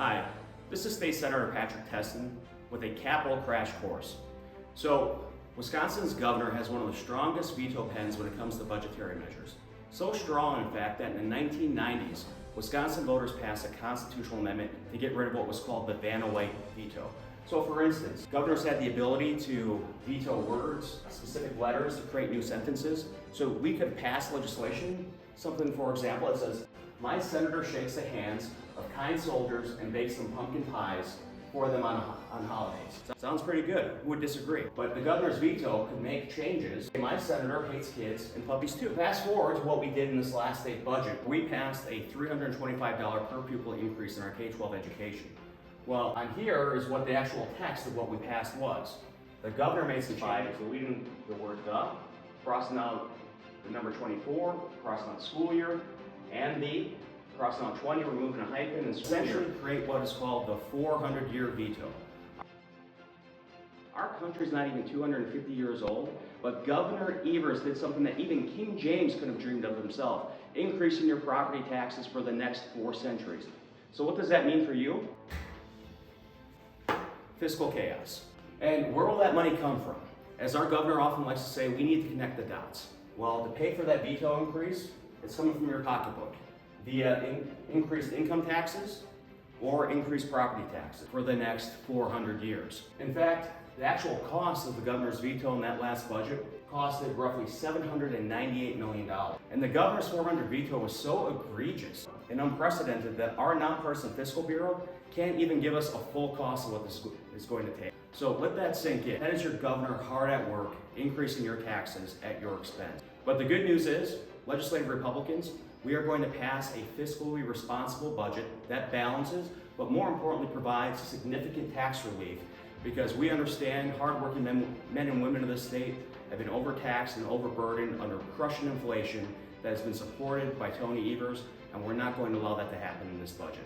Hi, this is State Senator Patrick Testin with a capital crash course. So, Wisconsin's governor has one of the strongest veto pens when it comes to budgetary measures. So strong, in fact, that in the 1990s, Wisconsin voters passed a constitutional amendment to get rid of what was called the Veto veto. So for instance, governors had the ability to veto words, specific letters to create new sentences. So we could pass legislation, something for example that says, "My senator shakes the hands of kind soldiers and bakes some pumpkin pies for them on holidays." Sounds pretty good, who would disagree? But the governor's veto could make changes. "My senator hates kids and puppies too." Fast forward to what we did in this last state budget. We passed a $325 per pupil increase in our K-12 education. Well, on here is what the actual text of what we passed was. The governor made some changes, deleting the word "the," crossing out the number 24, crossing out school year, and the, crossing out 20, removing a hyphen, and essentially create what is called the 400-year veto. Our country's not even 250 years old, but Governor Evers did something that even King James could have dreamed of himself, increasing your property taxes for the next 4 centuries. So what does that mean for you? Fiscal chaos. And where will that money come from? As our governor often likes to say, we need to connect the dots. Well, to pay for that veto increase, it's coming from your pocketbook via increased income taxes or increased property taxes for the next 400 years. In fact, the actual cost of the governor's veto in that last budget costed roughly $798 million. And the governor's 400 veto was so egregious and unprecedented that our nonpartisan fiscal bureau can't even give us a full cost of what this is going to take. So let that sink in. That is your governor hard at work, increasing your taxes at your expense. But the good news is, legislative Republicans, we are going to pass a fiscally responsible budget that balances, but more importantly provides significant tax relief, because we understand hardworking men and women of this state have been overtaxed and overburdened under crushing inflation that has been supported by Tony Evers, and we're not going to allow that to happen in this budget.